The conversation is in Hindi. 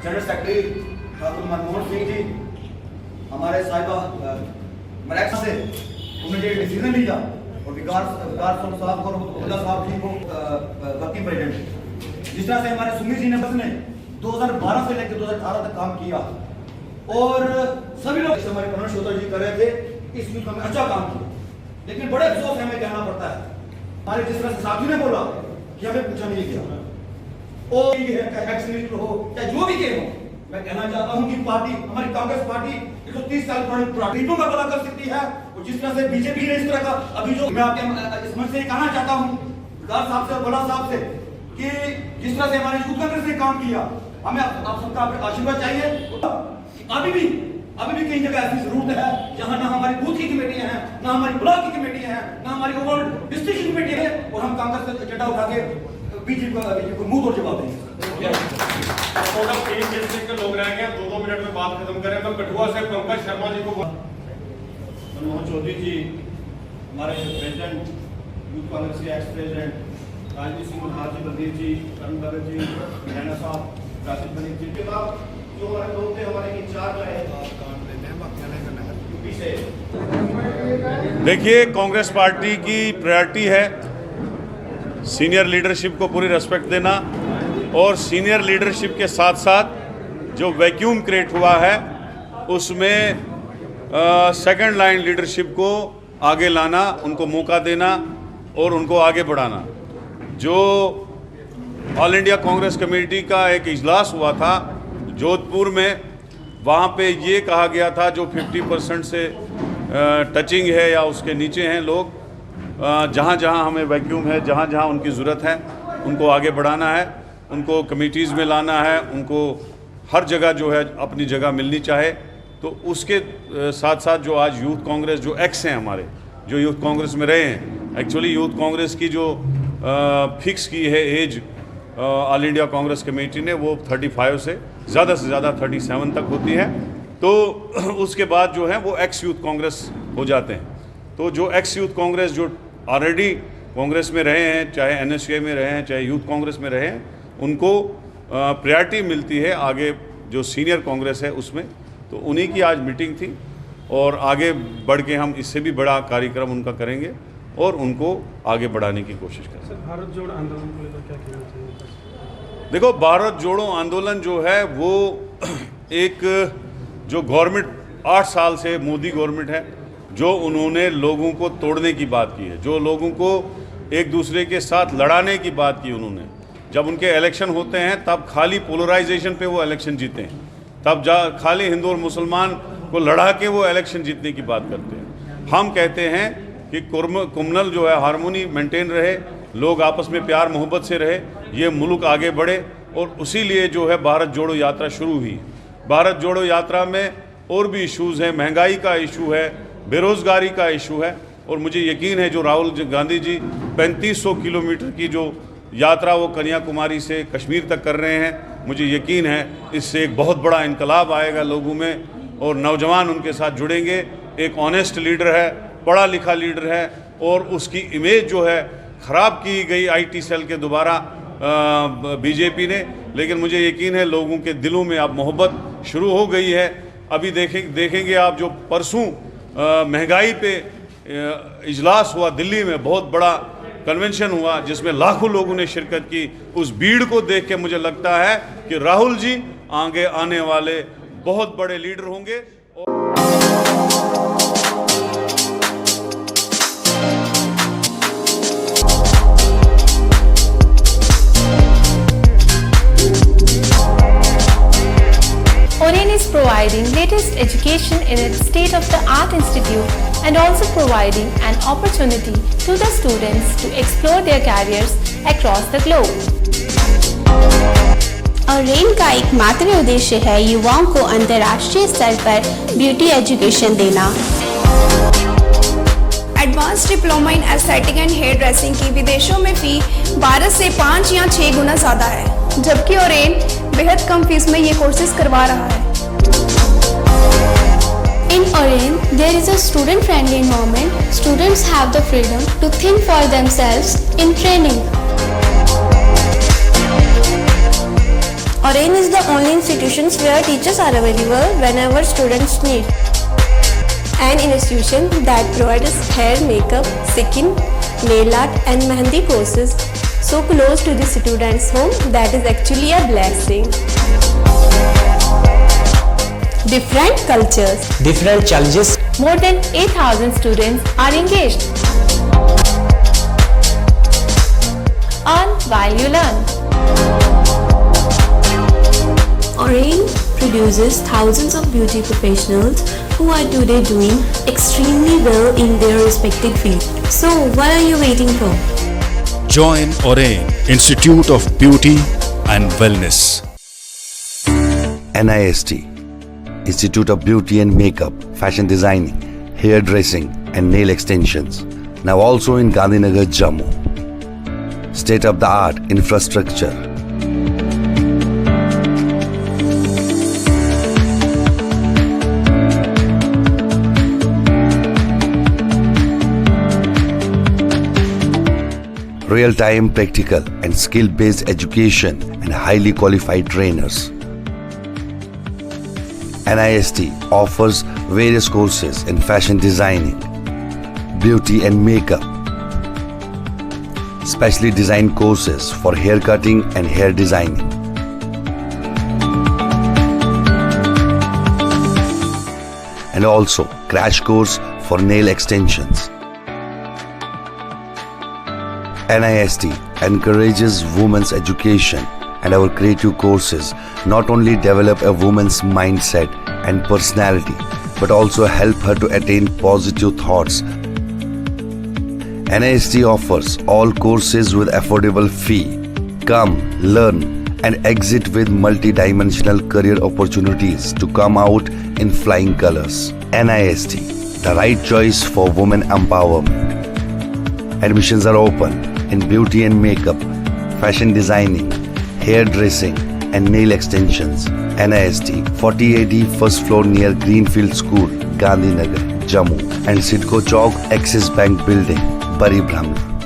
General secretary doctor Manmohan Singh ji, हमारे साहिबा मरैक्स से उन्होंने जो डिसीजन लिया और विकास साहब और उमदा साहब जी को वर्किंग प्रेसिडेंट, जिस तरह से हमारे सुमित जी ने बस ने 2012 से लेकर 2018 तक काम किया और सभी लोग हमारे करण श्रोता जी कर रहे थे, इस वीक में अच्छा काम किया, लेकिन बड़े अफसोस हमें कहना पड़ता है, हमारे जिस तरह से साथी ने बोला कि हमें पूछा नहीं गया और ये एक्स-मिनिस्टर हो चाहे जो भी के हो, मैं कहना चाहता हूं कि पार्टी, हमारी कांग्रेस पार्टी 130 साल पुरानी पार्टियों का पता कर सकती है और जिस तरह से बीजेपी ने इस तरह का अभी जो मैं आपके इस मंच से कहना चाहता हूं विकास साहब से और बड़ा साहब से कि जिस तरह से हमारी यूथ कांग्रेस ने काम किया, हमें आप सबका आशीर्वाद चाहिए। अभी भी कई जगह ऐसी जरूरत है जहां ना हमारी बूथ की कमेटियां हैं, ना हमारी ब्लॉक की कमेटियां हैं, ना हमारी ओवरऑल डिस्ट्रिक्ट की कमेटी है और हम कांग्रेस का एजेंडा उठा के बीजेपी को मुंह तोड़ जवाब देंगे। लोग रह गए 2-2 मिनट में बात खत्म करें तो कठुआ से पंकज शर्मा जी को। मनमोहन चौधरी जी हमारे प्रेसिडेंट यूथ कांग्रेस के एक्स प्रेसिडेंट, राजवीर सिंह मनहार जी, बलदेव जी, करण भगत जी, नैना साहब, कासिफ मलिक जी के बाद जो हमारे लोग थे हमारे इंचार्ज रहे यूपी से। देखिए, कांग्रेस पार्टी की प्रायोरिटी है सीनियर लीडरशिप को पूरी रेस्पेक्ट देना और सीनियर लीडरशिप के साथ साथ जो वैक्यूम क्रिएट हुआ है उसमें सेकंड लाइन लीडरशिप को आगे लाना, उनको मौका देना और उनको आगे बढ़ाना। जो ऑल इंडिया कांग्रेस कमेटी का एक इजलास हुआ था जोधपुर में, वहाँ पे ये कहा गया था जो 50% से टचिंग है या उसके नीचे हैं लोग, जहाँ जहाँ हमें वैक्यूम है, जहाँ जहाँ उनकी ज़रूरत है उनको आगे बढ़ाना है, उनको कमेटीज़ में लाना है, उनको हर जगह जो है अपनी जगह मिलनी चाहे। तो उसके साथ साथ जो आज यूथ कांग्रेस जो एक्स हैं हमारे, जो यूथ कांग्रेस में रहे हैं, एक्चुअली यूथ कांग्रेस की जो फिक्स की है as All India Congress Committee ने, वो 35 से ज़्यादा 37 तक होती है। तो उसके बाद जो है वो एक्स यूथ कांग्रेस हो जाते हैं। तो जो एक्स यूथ कांग्रेस जो ऑलरेडी कांग्रेस में रहे हैं, चाहे NSCA में रहे हैं, चाहे यूथ कांग्रेस में रहे हैं, उनको प्रायोरिटी मिलती है आगे जो सीनियर कांग्रेस है उसमें। तो उन्हीं की आज मीटिंग थी और आगे बढ़ के हम इससे भी बड़ा कार्यक्रम उनका करेंगे और उनको आगे बढ़ाने की कोशिश करेंगे। भारत जोड़ो आंदोलन को लेकर क्या कहना चाहिए? देखो, भारत जोड़ो आंदोलन जो है वो एक जो गवर्नमेंट 8 साल से मोदी गवर्नमेंट है, जो उन्होंने लोगों को तोड़ने की बात की है, जो लोगों को एक दूसरे के साथ लड़ाने की बात की उन्होंने। जब उनके इलेक्शन होते हैं तब खाली पोलराइजेशन पे वो इलेक्शन जीते हैं, तब खाली हिंदू और मुसलमान को लड़ा के वो इलेक्शन जीतने की बात करते हैं। हम कहते हैं कि कम्युनल जो है हारमोनी मेंटेन रहे, लोग आपस में प्यार मोहब्बत से रहे, ये मुल्क आगे बढ़े और उसी लिए जो है भारत जोड़ो यात्रा शुरू हुई। भारत जोड़ो यात्रा में और भी इश्यूज़ हैं, महंगाई का इशू है, बेरोज़गारी का इशू है और मुझे यकीन है जो राहुल गांधी जी 3500 किलोमीटर की जो यात्रा वो कन्याकुमारी से कश्मीर तक कर रहे हैं, मुझे यकीन है इससे एक बहुत बड़ा इनकलाब आएगा लोगों में और नौजवान उनके साथ जुड़ेंगे। एक ऑनेस्ट लीडर है, पढ़ा लिखा लीडर है और उसकी इमेज जो है ख़राब की गई IT सेल के दोबारा बीजेपी ने, लेकिन मुझे यकीन है लोगों के दिलों में अब मोहब्बत शुरू हो गई है। अभी देखेंगे आप जो परसों महंगाई पे इजलास हुआ दिल्ली में, बहुत बड़ा कन्वेंशन हुआ जिसमें लाखों लोगों ने शिरकत की। उस भीड़ को देख के मुझे लगता है कि राहुल जी आगे आने वाले बहुत बड़े लीडर होंगे। Oren is providing latest education in its state-of-the-art institute and also providing an opportunity to the students to explore their careers across the globe. Oren का एकमात्र उद्देश्य है युवाओं को अंतर्राष्ट्रीय स्तर पर ब्यूटी एजुकेशन देना। Advance diploma in aesthetic and hair dressing की विदेशों में फी 12 से 5 या 6 गुना ज़्यादा है, जबकि ओरेन बेहद कम फीस में ये कोर्सेज करवा रहा है। In Oren, there is a student-friendly environment. Students have the freedom to think for themselves in training. Oren is the only institution where teachers are available whenever students need. An institution that provides hair, makeup, skin, nail art and mehendi courses so close to the students' home that is actually a blessing. Different cultures, different challenges. More than 8,000 students are engaged. Earn while you learn. Oren produces thousands of beauty professionals who are today doing extremely well in their respective field. So what are you waiting for? Join Oren Institute of Beauty and Wellness. NIST, Institute of Beauty and Makeup, Fashion Designing, Hairdressing and Nail Extensions. Now also in Gandhinagar, Jammu. State-of-the-art infrastructure. Real-time practical and skill-based education and highly qualified trainers. NIST offers various courses in fashion designing, beauty and makeup, specially designed courses for hair cutting and hair designing. And also crash course for nail extensions. NIST encourages women's education, and our creative courses not only develop a woman's mindset and personality but also help her to attain positive thoughts. NIST offers all courses with affordable fee. Come, learn and exit with multi-dimensional career opportunities to come out in flying colors. NIST, the right choice for women empowerment. Admissions are open in beauty and makeup, fashion designing, hairdressing and nail extensions. NIST, 40AD first floor near Greenfield School, Gandhinagar, Jammu and Sidco Chowk, Axis Bank Building, Bari Brahmana.